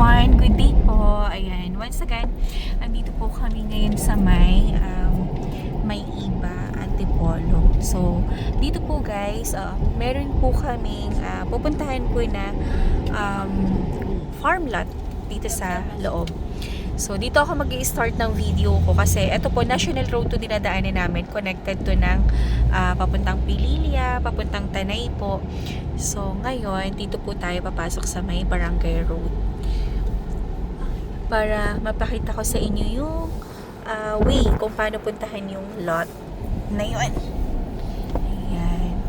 everyone! Good day po! Ayan, once again, andito po kami ngayon sa may iba, Antipolo. So, dito po guys, meron po kaming pupuntahan po na farm lot dito sa loob. So, dito ako mag-i-start ng video ko kasi ito po, national road to dinadaanan namin. Connected to ng papuntang Pililya, papuntang Tanay po. So, ngayon, dito po tayo papasok sa may barangay road. Para mapakita ko sa inyo yung way kung paano puntahan yung lot na yun. Ayan.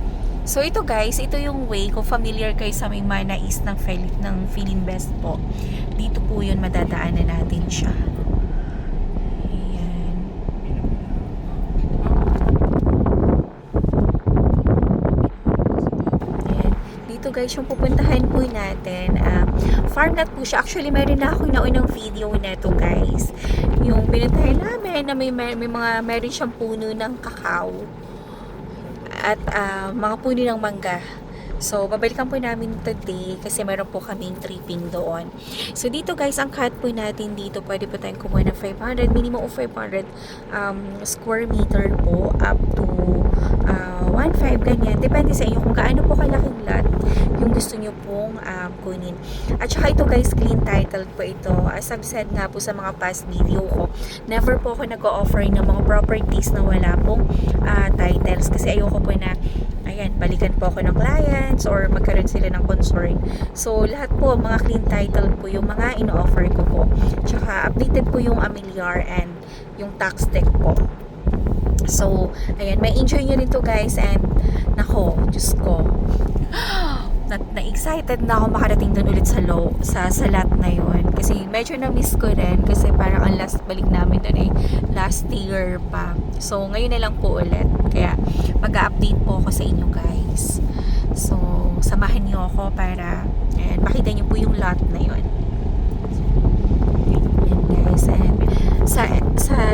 So, ito guys, ito yung way. Kung familiar kayo sa may Mana East ng Philinvest po. Dito po yun, madadaanan natin siya. Ayan. Ayan. Dito guys, yung pupuntahan po natin, farm lot po siya. Actually, meron na ako naunang video neto guys. Yung pinuntahan namin na meron siyang puno ng kakao at mga puno ng mangga. So, babalikan po namin today kasi meron po kaming tripping doon. So, dito guys, ang cut po natin dito, pwede po tayong kumuha ng 500, minimum of 500 square meter po, up to 1.5, ganyan. Depende sa inyo kung gaano po kalaking lot yung gusto nyo pong kunin. At saka ito guys, clean title po ito. As I've said nga po sa mga past video ko, never po ako nag-o-offer ng mga properties na wala pong titles kasi ayoko po na ayan, balikan po ako ng clients or magkaroon sila ng concern. So, lahat po, mga clean title po yung mga ino-offer ko po. Tsaka, updated po yung amilyar and yung tax deck po. So, ayan, may enjoy nyo rin to guys and nako, Diyos ko. Na-excited na ako makarating doon ulit sa lot na yun. Kasi medyo na-miss ko rin kasi parang ang last balik namin doon ay last year pa. So, ngayon na lang po ulit. Kaya, mag-update po ako sa inyo guys. So, samahan niyo ako para makita niyo po yung lot na yun. Ayan guys. And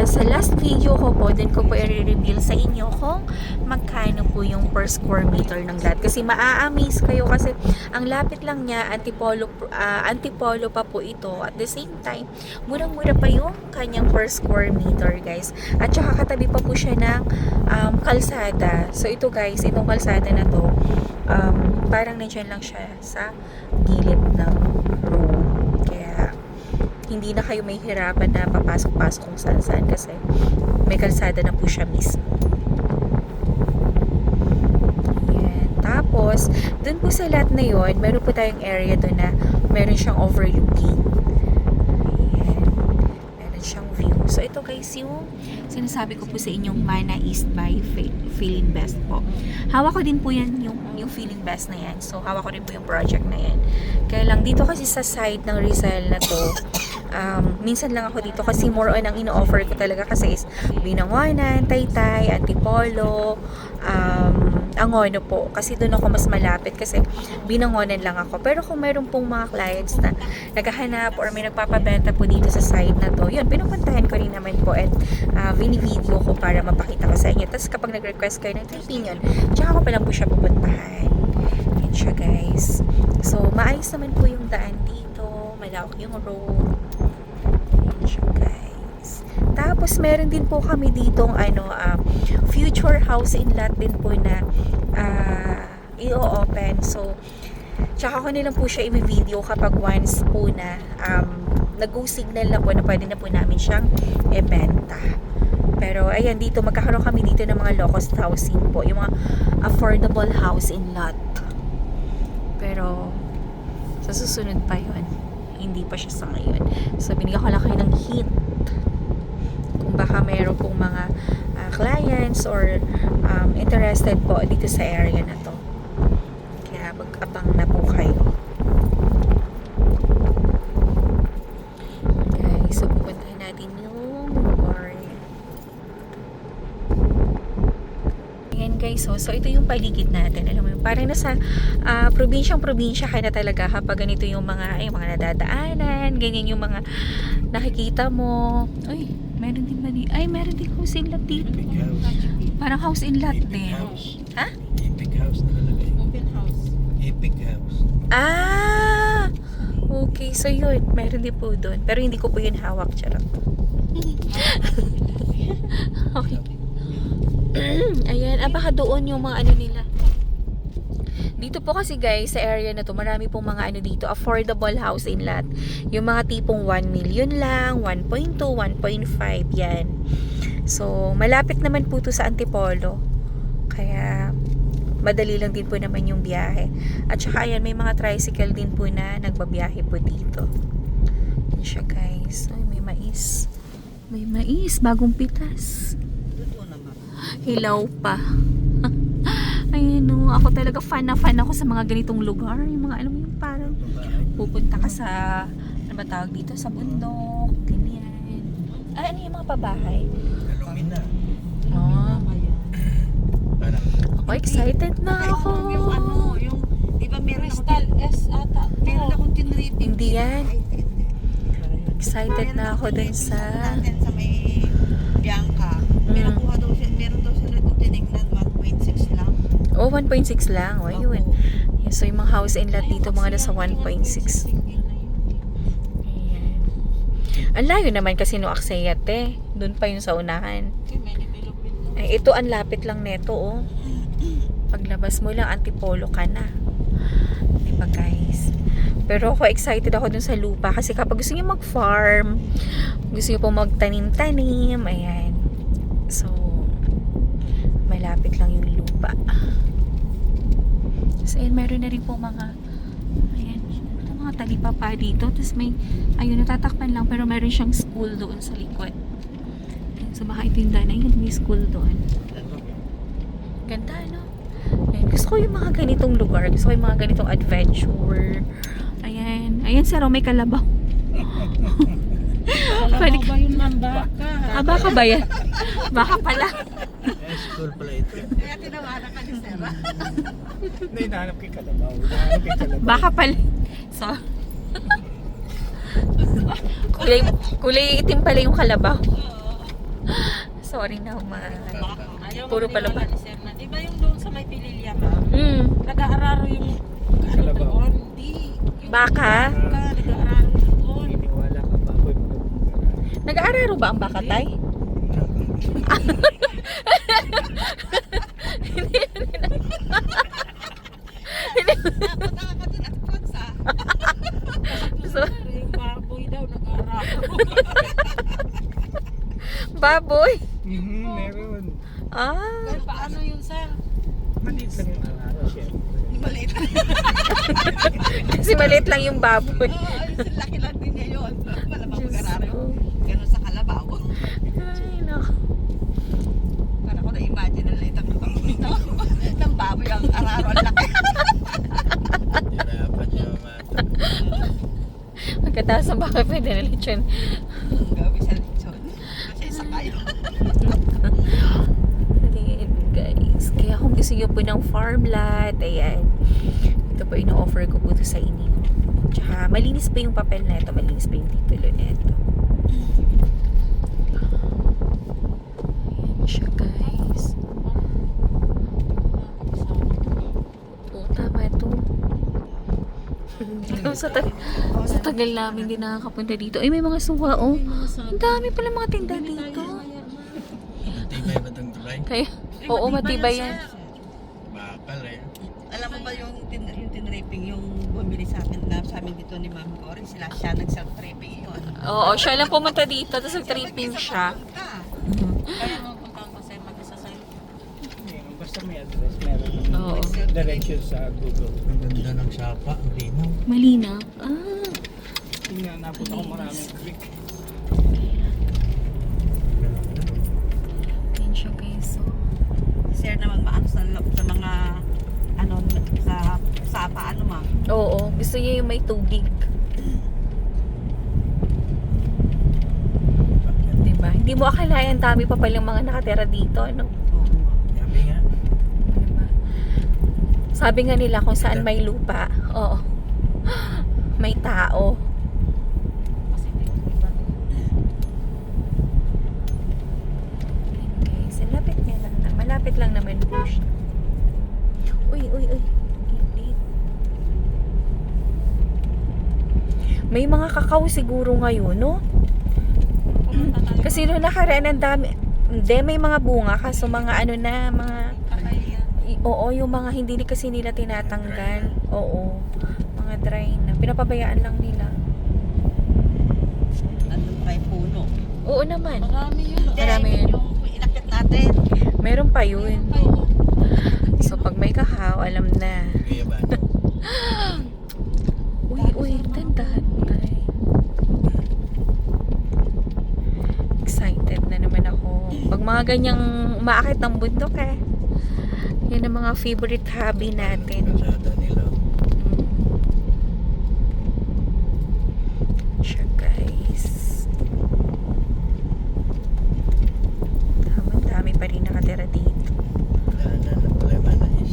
sa last video ko po, din ko po i-reveal sa inyo kung magkano po yung per square meter ng lot. Kasi maa-amaze kayo kasi ang lapit lang niya, Antipolo pa po ito. At the same time, murang-mura pa yung kanyang per square meter guys. At saka katabi pa po siya ng kalsada. So ito guys, itong kalsada na to, parang nandiyan lang siya sa gilid ng road. Kaya hindi na kayo may hirapan na papasok-pasok kung saan-saan kasi may kalsada na po siya mismo. Ayan. Tapos, dun po sa lot na yon, meron po tayong area doon na meron siyang overlooking. Ayan. Meron siyang view. So, ito guys yung sinasabi ko po sa inyong Mana East by Philinvest po. Hawak ko din po yan yung Philinvest na yan. So, hawak ko din po yung project na yan. Kaya lang, dito kasi sa side ng Rizal na to, minsan lang ako dito kasi more on ang ino-offer ko talaga kasi is Binangonan, Taytay, Antipolo, Angono po. Kasi doon ako mas malapit kasi Binangonan lang ako. Pero kung meron pong mga clients na naghahanap or may nagpapabenta po dito sa side na to, yun, pinupuntahan ko rin naman po at video ko para mapakita ko sa inyo. Tapos kapag nag-request kayo ng tripping yun, tsaka ko pa lang po siya pupuntahan. Yan siya guys. So, maayos naman po yung daan dito. Malawak yung road. Yan siya guys. Tapos, meron din po kami ditong future house in lot din po na i-open. So, tsaka ko nilang po siya i-video kapag once po na nag-go signal na po na pwede na po namin siyang ibenta. Pero, ayan, dito, magkakaroon kami dito ng mga low-cost housing po. Yung mga affordable house in lot. Pero, sa susunod pa yun. Hindi pa siya sa ngayon. So, binigyan ko lang kayo ng hint. Kung baka mayroon pong mga clients or interested po dito sa area na to. Kaya, mag-abang na po kayo. Okay, so, pupuntahan natin yung area. Ayan guys, so ito yung paligid natin. Alam mo, parang nasa probinsyang-probinsya ka na talaga kapag ganito yung mga nadadaanan, ganyan yung mga nakikita mo. Uy, meron din ba di? Ay, meron din house in lot dito. Parang house in lot din. Ha? Epic house nakalagay. Open house. Epic house. Ah! Okay, so yun. Meron din po doon. Pero hindi ko po yun hawak. Charot. Okay. Ayan. Baka doon yung mga ano nila. Dito po kasi guys, sa area na to, marami pong mga ano dito, affordable housing lot. Yung mga tipong 1 million lang, 1.2, 1.5, yan. So, malapit naman po to sa Antipolo. Kaya, madali lang din po naman yung biyahe. At saka, ayan, may mga tricycle din po na nagbabiyahe po dito. Yan siya guys. Ay, may mais. May mais, bagong pitas. Hilaw pa. Ayun no, ako talaga fan ako sa mga ganitong lugar. Yung mga alam mo yung parang pupunta ka sa, ano ba tawag dito? Sa bundok, ganyan. Ano yung mga pabahay? Alumina. Oh. Ako excited na ako. Yung ano, yung, di ba meron Crystal S ata. Meron akong tinriping. Hindi yan. Excited na ako dun sa... natin sa may Bianca. Meron daw siya nito tinignan 1.6 lang. Oh, 1.6 lang. O, yun. Yeah, so, yung mga house and lot dito, mga nasa 1.6. Ayan. Ang layo naman kasi no Aksayat eh. Doon pa yun sa unahan. Ay, ito, ang lapit lang neto, oh. Paglabas mo lang, Antipolo ka na. Diba, guys? Pero ako, excited ako dun sa lupa. Kasi kapag gusto niyo mag-farm, gusto niyo po magtanim-tanim, ayan. So, malapit lang yung lupa. So, ayan, meron na rin po mga, ayan, mga talipapa dito. Tapos may, ayun, natatakpan lang, pero meron siyang school doon sa likod. Ayan, so, baka itinda na yun, may school doon. Ganda, no? Ayan, gusto ko yung mga ganitong lugar. Gusto ko yung mga ganitong adventure. Ayan, ayan, saro, may kalabaw. Kalabaw ba yun ng baka? Baka ba yan? Baka pala. School pala ito. Kaya tinawanan ka ni Sarah. Hindi, hinahanap kay Kalabaw. Hinahanap kay Kalabaw. Baka pala. So, kulay itim pala yung kalabaw. Sorry na, puro palaba. Di ba yung doon sa may Pililya, ma'am? Nag-aararo yung ano Kalabaw. doon? Di. Baka? Nag-aararo doon. Iniwala ka ba ako yung Nag-aararo ba ang baka, tay? Dapat nakakatun at pagsa. So, Yung baboy daw nag-aararo. baboy? Meron. Pero paano yun, sir? Maliit lang yung araw, syempre. Maliit. Kasi maliit lang yung baboy. Oo, ayun, laki lang din niya yun. Malamang Diyos mag-aararo. ko. Ganun sa kalabaw. Ay, naku. Para ko na-imagine na lang itang ng baboy ang araro. Ang laki. Hirapan niyo mata. Pagkatapos ng baka pwede na lechon. Gabi sa lechon. Kasi isa kayo. Ayan, guys. Kaya kung gusto nyo po ng farm lot, ayan. Ito po yung offer ko po ito sa inyo. Tsaka malinis pa yung papel na ito. Malinis pa yung titulo na ito. Ayan siya, guys. Oo, tama ito. Sa tagal namin din nakakapunta dito. Ay, may mga suwa, oh. Ang dami pala mga tinda dito. Matibay ba itong tulay? Kaya, oo, matibay yan. Bakal eh. Alam mo ba yung tinripping, yung bumili sa amin dito ni Ma'am Cory, siya nag-self-tripping yun. Oo, siya lang pumunta dito, tapos nag-tripping siya. Kaya mo punta ko sa mag-isa sa Basta may address, meron. Oo. Direction sa Google. Ang ganda ng sapa, ang linaw. Malinaw. Ah. Tingnan, napunta ko maraming click. Ayan siya, guys. So, Sir naman maano sa mga ano sa sapa ano ma'am. oo, gusto niya yung may tubig. Diba? Hindi mo akalain, dami pa palang mga nakatira dito, ano? Sabi nga. Diba? Sabi nga nila kung saan may lupa, oo, may tao. Kasi iba. Okay, so lapit niya lang na. Malapit lang naman po siya. Uy. Gilid. May mga kakao siguro ngayon, no? Kasi noong nakaraan ang dami. Hindi, may mga bunga. Kaso mga ano na, mga... Oo, yung mga hindi kasi nila tinatanggal. Oo. Mga dry na. Pinapabayaan lang nila. Nandun pa kayo puno. Oo naman. Marami yun. Marami yun. Yung inakit natin. Meron pa yun. So, pag may kakao, alam na. Kaya ba? Uy, tandahan tayo. Excited na naman ako. Pag mga ganyang umaakit ng bundok yan ang mga favorite hobby natin. Kalsada nila. Siya guys. Dami pa rin nakatira dito. Daanan na pala manais.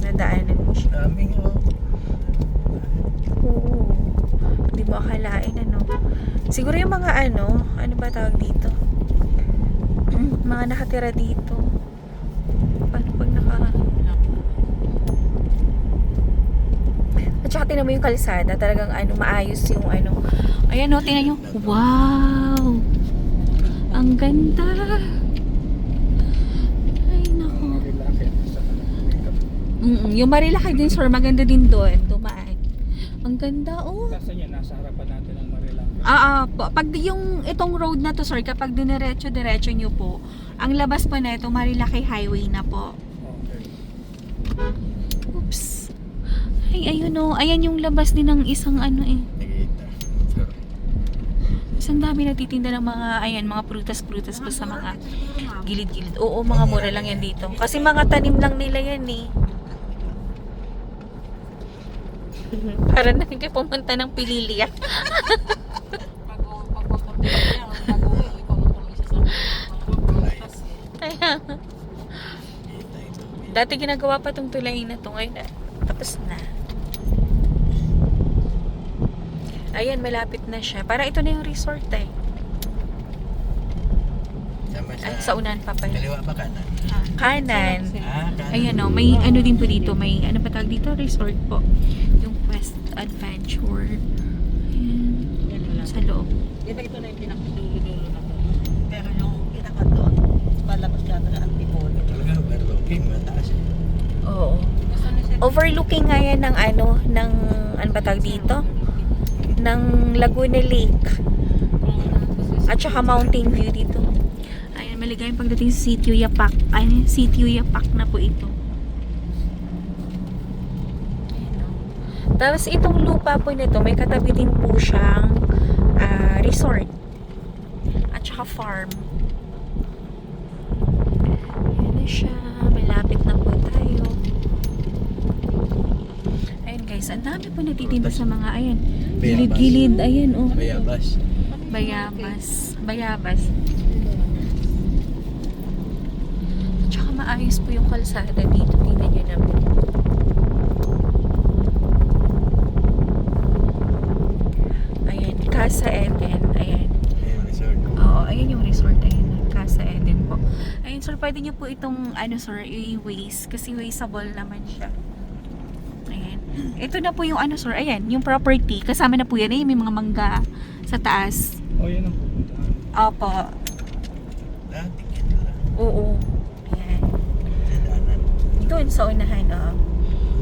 Nadaanan mo siya. Daming Oo. Hindi mo akalain siguro yung mga ano ba tawag dito? Mga nakatira dito. Paano pag At saka tingnan mo yung kalsada, talagang maayos yung ayan tingnan nyo. Wow! Ang ganda! Ay nako. Yung Marilaki din sir, maganda din doon, dumaan. Ang ganda Kasi yan, nasa harapan natin ang Marilaki. Pag yung itong road na to sir, kapag diretso nyo po, ang labas po na ito, Marilaki Highway na po. Okay. Oops. Ay, ayun ayan yung labas din ng isang Nakita. Isang dami nagtitinda ng mga prutas-prutas po sa mga gilid-gilid. Oo, mga mura lang yan dito. Kasi mga tanim lang nila yan Para na hindi pumunta ng Pililia. Kaya, dati ginagawa pa tong tulay na to. Ngayon, tapos na. Ayan, malapit na siya. Para ito na yung resort Ay, sa unahan pa pala. Kaliwa ba kanan? Kanan. Kanan. Ayan may din po dito. May pa tawag dito? Resort po. Yung Quest Adventure. Ayan. Sa loob. Ito na yung pinakadulo-dulo na to. Pero yung pinaka doon, palabas yata na Antipolo. Talaga, overlooking. Mataas Oo. Overlooking nga yan ng ng ano ba tawag dito? Ng Laguna Lake. At saka mountain view dito. Ayan, maligayang pagdating sa Sitio Yapak. Ayan, Sitio Yapak na po ito. Tapos itong lupa po nito, may katabi din po siyang resort. At saka farm. Ayan na siya. Malapit na po tayo. Ayan guys, ang dami po natitinda sa mga, ayan, gilid-gilid. Ayan, Bayabas. Bayabas. Tsaka maayos po yung kalsada dito. Tingnan nyo naman. Ayan, Casa Eden. Ayan. Ayan, resort. Oo, ayan yung resort. Ayan, Casa Eden po. Ayun sir, pwede nyo po itong sir, i-waste kasi wasteable naman siya. Ayan. Ito na po yung sir, ayan, yung property. Kasama na po yan. May mga mangga sa taas. Yan ang pupuntahan. Opo. Ticket lang. Oo. Ayan. Sa daanan. Doon sa unahan,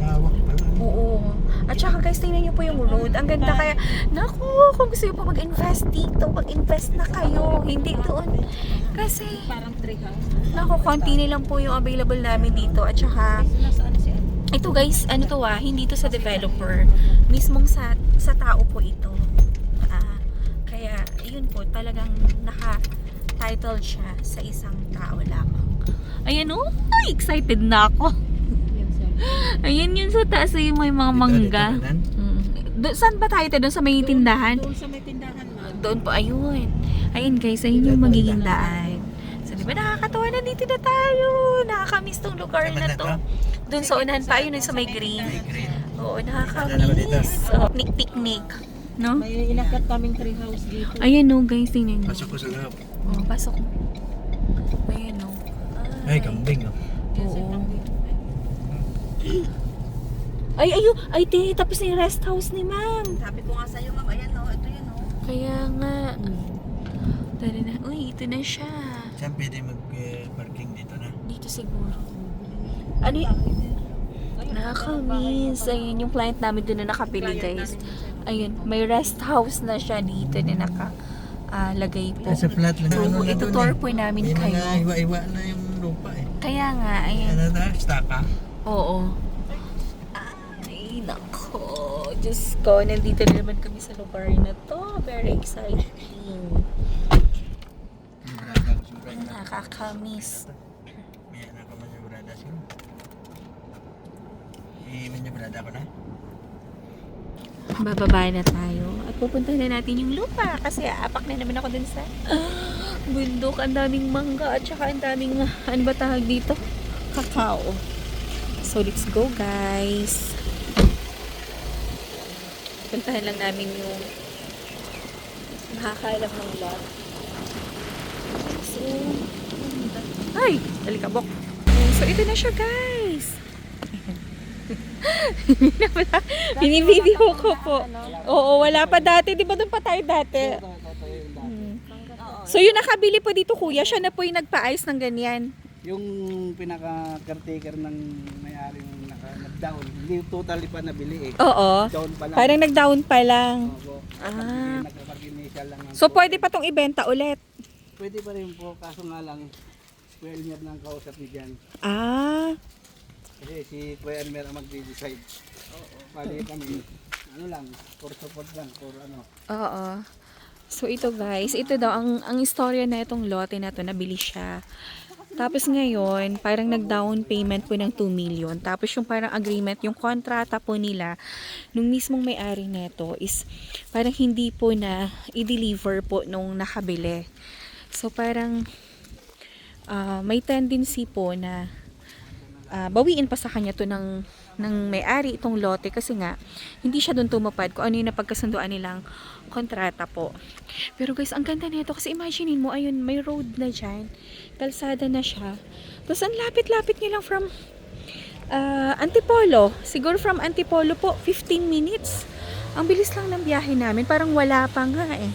Lawak pala. Oo. At saka guys, tingnan nyo po yung road. Ang ganda kaya, naku, kung gusto nyo pa mag-invest dito, mag-invest na kayo. Hindi doon. Kasi, Parang tree house. naku, konti nilang po yung available namin dito. At saka, ito guys, hindi to sa developer. Mismong sa tao po ito. Kaya, yun po, talagang naka-title siya sa isang tao lamang. Ayan excited na ako. Ayan yun sa taas yung may mga mangga. Saan ba tayo? Doon sa may tindahan? Doon sa may tindahan na. Doon po, ayun. Ayun guys, ayun yung magiging daan. So, di ba nakakatawa na dito na tayo? Nakakamiss tong lugar na to. Doon sa unahan pa, ayun sa may green. Oo, nakakamiss. So, picnic. No? May inakyat kaming tree house dito. Ayan guys, tingnan nyo. Pasok ko sa loob. Pasok. Ayan Ay, kambing Oo. Ay, te, tapos na yung rest house ni ma'am. Sabi ko nga sa'yo, ma'am, ayan o, ito yun o. Kaya nga. Tara na. Uy, ito na siya. Saan pwede mag-parking dito na? Dito siguro. Ano yun? Nakakamiss. Ayun, yung client namin doon na nakapili, guys. Ayun, may rest house na siya dito na nakalagay po. Sa flat lang. So, ano na ito dun tour eh. po namin May kayo. mga iwa-iwa na yung lupa eh. Kaya nga, ayan. Ano na? Staka? Oo. Ay, nako. Diyos ko, nandito na naman kami sa lugar na to. Very exciting. Brada ko siguro. Nakakamiss. May anak ko man yung brada siguro. Iiman yung brada ko na. Bababa na tayo. At pupunta na natin yung lupa. Kasi aapak na naman ako dun sa bundok. Ang daming mangga at saka ang daming, ano ba tawag dito? Kakao. So, let's go, guys. Puntahan lang namin yung makakaalam ng lot. So, ay! Talikabok. So, ito na siya, guys. Binibideo ko po. Oo, wala pa dati. Di ba doon pa tayo dati? So, yung nakabili po dito, kuya, siya na po yung nagpa-ayos ng ganyan. Yung pinaka-caretaker ng may-ari yung nag-down, hindi totally pa nabili eh. Oo. Down pa lang. Parang nag-down pa lang. Opo. Ah. Nagkapag-initial lang. So, pwede pa tong ibenta ulit. Pwede pa rin po, kaso nga lang, Kuya Elmer nang kausap ni Jan. Ah. Kasi si Kuya Elmer ang magde-decide. Pali kami, ano lang, for support lang, for ano. Oo. So, ito guys, ito daw, ang istorya na itong lote na to, nabili siya. Tapos ngayon, parang nag-down payment po ng 2 million. Tapos yung parang agreement, yung kontrata po nila, nung mismong may-ari nito is parang hindi po na i-deliver po nung nakabili. So parang may tendency po na bawiin pa sa kanya to ng may-ari itong lote kasi nga hindi siya doon tumupad kung ano yung napagkasunduan nilang kontrata po. Pero guys, ang ganda nito kasi imaginein mo, ayun, may road na dyan, kalsada na siya. Tapos ang lapit-lapit niya lang from Antipolo. Siguro from Antipolo po, 15 minutes. Ang bilis lang ng biyahe namin, parang wala pa nga eh.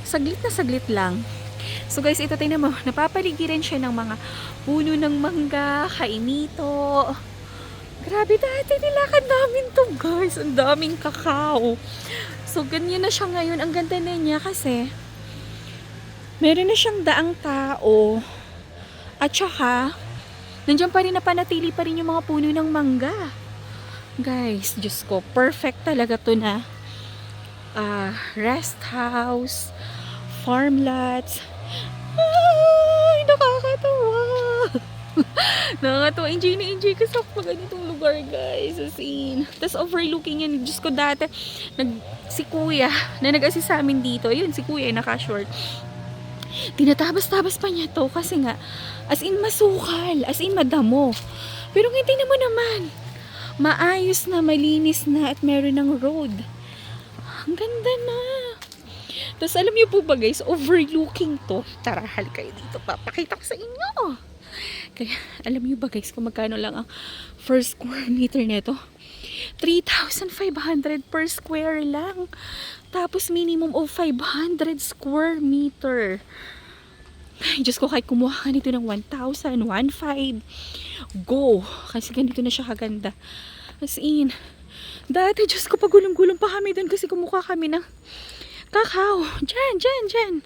Saglit na saglit lang. So guys, ito tingnan mo, napapaligiran siya ng mga puno ng mangga, kainito. Grabe, dati nilakad namin to guys. Ang daming kakao. So, ganyan na siya ngayon. Ang ganda na niya kasi meron na siyang daang tao. At saka, nandiyan pa rin, napanatili pa rin yung mga puno ng mangga. Guys, Diyos ko, perfect talaga to na rest house, farmlots. Ay, nakakatawa. Nakakatawa. Enjoy ko sa ganitong lugar, guys. As in. Tapos overlooking yan. Diyos ko, dati si kuya na nag-assist sa amin dito. Yun, si kuya naka-short. Tinatabas-tabas pa niya to kasi nga, as in masukal, as in madamo. Pero hindi naman naman. Maayos na, malinis na, at meron ng road. Ang ganda na. Tapos alam niyo po ba guys, overlooking to. Tara, halika kayo dito. Papakita ko sa inyo. Kaya, alam niyo ba guys, kung magkano lang ang first square meter nito? 3,500 per square lang. Tapos minimum of 500 square meter. Ay, Diyos ko, kahit kumuha ka nito ng 1,000, 1,500, go. Kasi ganito na siya kaganda. As in, dati, Diyos ko, pagulong-gulong pa kami doon kasi kumuha kami ng kakao. Diyan.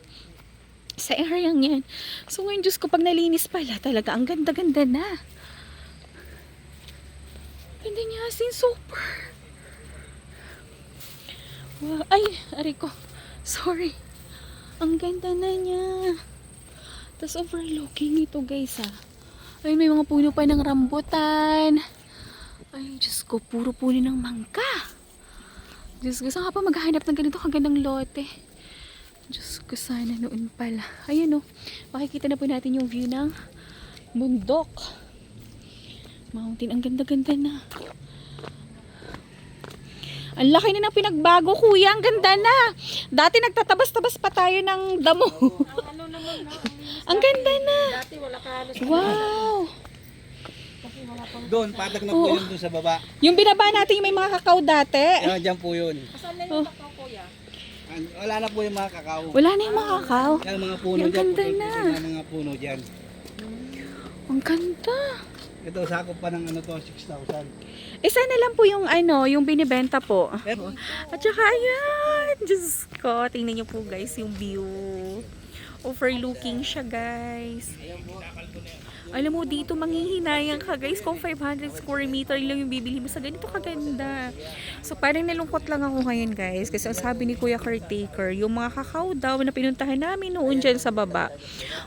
Sa area yan. So ngayon, Diyos ko, pag nalinis pala, talaga, ang ganda-ganda na. Ganda niya, as in, super. Wow. Ay, ari ko. Sorry. Ang ganda na niya. Tapos overlooking ito, guys, ha. Ay, may mga puno pa ng rambutan. Ay, Diyos ko, puro puno ng mangga. Diyos ko, saan ka pa maghahanap ng ganito kagandang lote? Diyos ko, sana noon pala. Ayan, oh. Makikita na po natin yung view ng bundok. Mountain. Ang ganda-ganda na. Ang laki na ng pinagbago, kuya. Ang ganda na. Dati nagtatabas-tabas pa tayo ng damo. Ano naman na. Ang ganda na. Dati wala ka halos. Wow. Doon, patak na Oo. po yun doon sa baba. Yung binaba natin yung may mga kakao dati. Yan, dyan po yun. Oh. Wala na po yung mga kakao. Wala na yung mga kakao. Yan mga puno Yung dyan. ganda puti-puti na. mga puno dyan. Ang ganda. Ito, sakop pa ng 6,000. Isa na lang po yung yung binibenta po. Eto, At saka ayan, Diyos ko, tingnan niyo po guys yung view. Overlooking siya guys. Alam mo dito manghihinayang ka guys kung 500 square meter lang yung bibili mo sa ganito kaganda. So parang nalungkot lang ako ngayon guys kasi ang sabi ni Kuya Caretaker, yung mga kakao daw na pinuntahan namin noon dyan sa baba,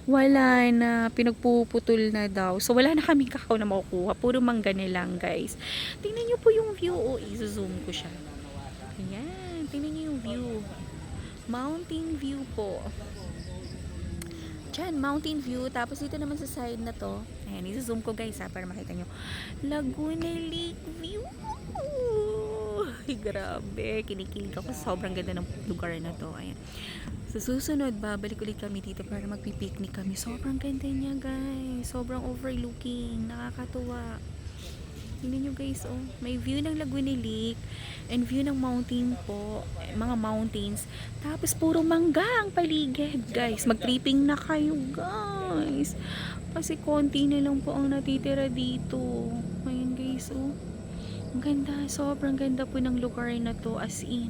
wala na, pinagpuputol na daw. So wala na kaming kakao na makukuha, puro mangga na lang guys. Tingnan niyo po yung view, i-zoom ko siya. Ayan, tingnan niyo yung view. Mountain view po. Diyan, mountain view. Tapos dito naman sa side na to. Ayan, i-zoom ko guys ha, para makita nyo. Laguna Lake view. Ay, grabe. Kinikilig ako. Sobrang ganda ng lugar na to. Ayan. Sa susunod, babalik ulit kami dito para magpipiknik kami. Sobrang ganda niya guys. Sobrang overlooking. Nakakatuwa. Tingnan nyo guys, oh. May view ng Laguna Lake and view ng mountain po. Mga mountains. Tapos puro mangga ang paligid, guys. Mag-tripping na kayo, guys. Kasi konti na lang po ang natitira dito. Ayan, guys, oh. Ang ganda. Sobrang ganda po ng lugar na to, as in.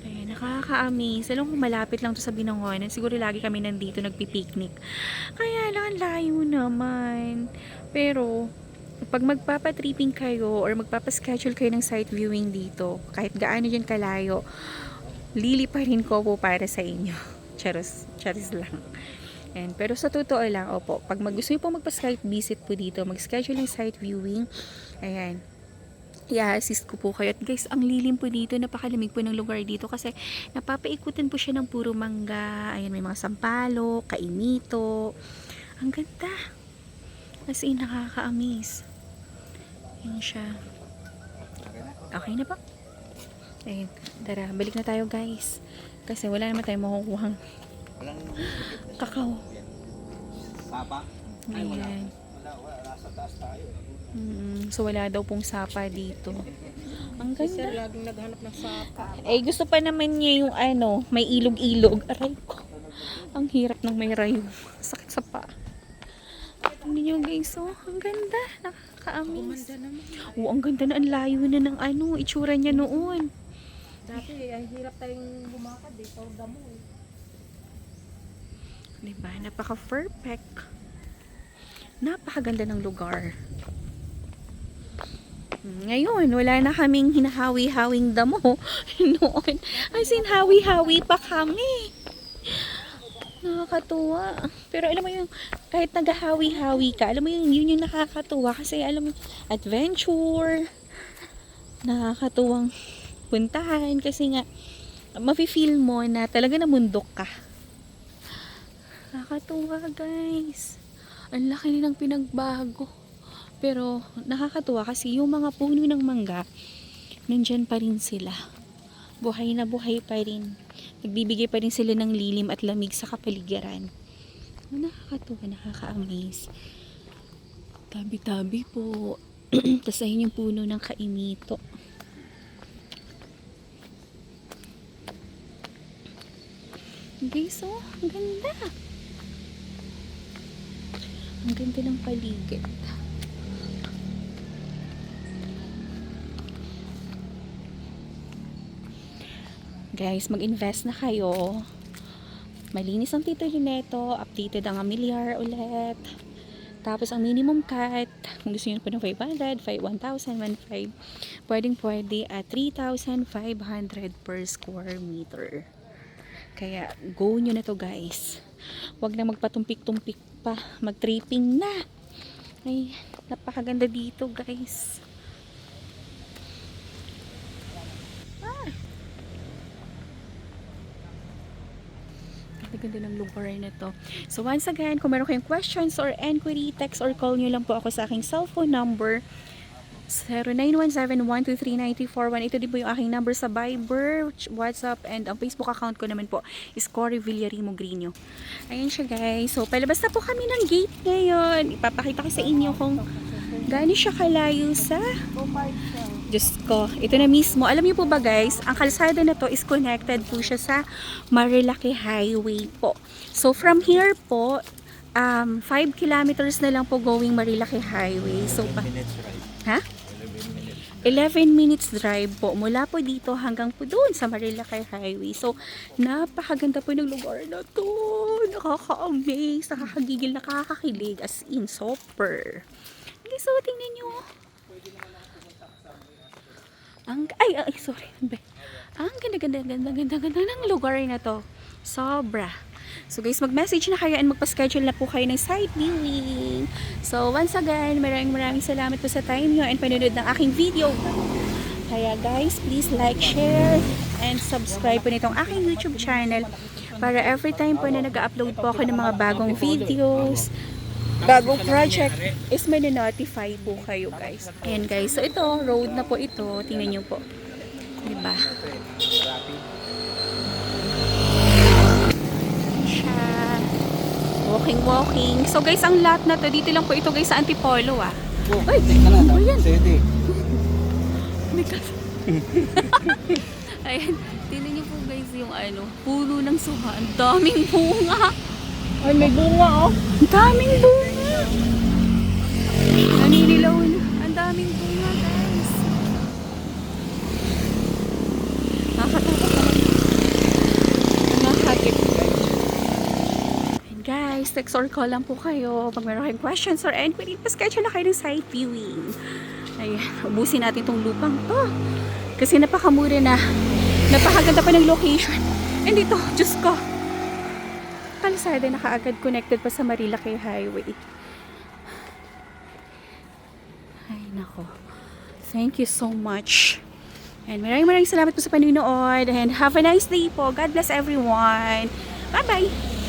Ayan, nakaka-amaze. Alam ko malapit lang to sa Binangonan. Siguro lagi kami nandito nagpipiknik. Kaya lang, ang layo naman. Pero pag magpapatripping kayo or magpapaschedule kayo ng site viewing dito, kahit gaano dyan kalayo, liliparin ko po para sa inyo. Charis lang. And, pero sa totoo lang, opo, pag gusto nyo po magpa-site visit po dito, mag-schedule ng site viewing, ayan, i-assist ko po kayo. At guys, ang lilim po dito, napakalamig po ng lugar dito kasi napapaikutin po siya ng puro mangga, ayan, may mga sampalo, kainito. Ang ganda. As in, nakaka-amaze. Yan siya. Okay na ba? Ayun. Tara, balik na tayo guys. Kasi wala naman tayong makukuhang kakao. sapa. Ay, wala. Ayan. Wala. Nasa taas tayo. So wala daw pong sapa dito. Ang ganda. laging naghanap ng sapa. Eh, gusto pa naman niya yung may ilog-ilog. Aray ko. Ang hirap ng may rayo. Sakit sa paa. Tingnan nyo guys, oh. Ang ganda. Nakaka-amaze. Oo, ang ganda na. Ang layo na ng itsura niya noon. Dati, ay hirap tayong bumakad eh. Puro damo eh. Diba? Napaka-perfect. Napakaganda ng lugar. Ngayon, wala na kaming hinahawi-hawing damo. Noon. As in, hawi-hawi pa kami. Nakakatuwa. Pero alam mo yung, kahit naghahawi-hawi ka, alam mo yun yung nakakatuwa. Kasi alam mo, adventure, nakakatuwang puntahan. Kasi nga, mafe-feel mo na talaga namundok ka. Nakakatuwa guys. Ang laki ng pinagbago. Pero nakakatuwa kasi yung mga puno ng mangga, nandyan pa rin sila. Buhay na buhay pa rin. Nagbibigay pa rin sila ng lilim at lamig sa kapaligiran. Nakakatuwa, nakaka-amaze. Tabi-tabi po. Tapos ayun yung puno ng kainito. Guys, oh, ang ganda. Ang ganda ng paligid. Guys, mag-invest na kayo. Malinis ang titulo nito. Updated ang amilyar ulit. Tapos ang minimum cut, kung gusto nyo pa ng 500, 1,000, 1,500, pwede at 3,500 per square meter. Kaya go nyo na to guys. Huwag na magpatumpik-tumpik pa. Mag-tripping na. Ay, napakaganda dito guys. Ganda ng lugar na to. So once again, kung meron kayong questions or inquiry, text or call nyo lang po ako sa aking cellphone number 0917-123-9041. Ito din po yung aking number sa Viber, WhatsApp, and ang Facebook account ko naman po is Cory Villarimo Grino. Ayan siya guys. So, palabas na po kami ng gate ngayon. Ipapakita ko sa inyo kung gaano siya kalayo sa... Diyos ko, ito na mismo. Alam niyo po ba guys, ang kalsada na to is connected po siya sa Marilaki Highway po. So, from here po, 5 kilometers na lang po going Marilaki Highway. So, ha? 11 minutes drive po mula po dito hanggang po doon sa Marilaki Highway. So, napakaganda po ng lugar na to. Nakaka-amaze, nakakagigil, nakakakilig. As in, super. Okay, so, tingnan nyo. Sorry. Ang ganda ng lugar na to. Sobra. So guys, mag-message na kayo and magpa-schedule na po kayo ng site viewing. So once again, maraming salamat po sa time nyo and panonood ng aking video. Kaya guys, please like, share, and subscribe po nitong aking YouTube channel para every time po na nag-upload po ako ng mga bagong videos, bagong project, is notify po kayo guys. Ayan guys, so ito, road na po ito. Tingnan nyo po. Diba? Walking. So guys, ang lot na to, dito lang po ito guys sa Antipolo ah. Ay, ano ba yan? My God. Ayan, tingnan niyo po guys yung puno ng suha. Ang daming bunga. Ay, may bunga oh. Ang daming bunga. Naninilaw na. Ang daming bunga guys. Nakakatakot naman. Nakakakit. Guys, text or call lang po kayo pag meron kayong questions or inquiry. Pa-schedule na kayo ng site viewing. Ayan, ubusin natin tong lupang to. Kasi napakamura na. Napakaganda pa ng location. And dito, Diyos ko. Kalsada na kaagad connected pa sa Marilaki Highway. Ay, nako. Thank you so much. And maraming salamat po sa panonood. And have a nice day po. God bless everyone. Bye-bye.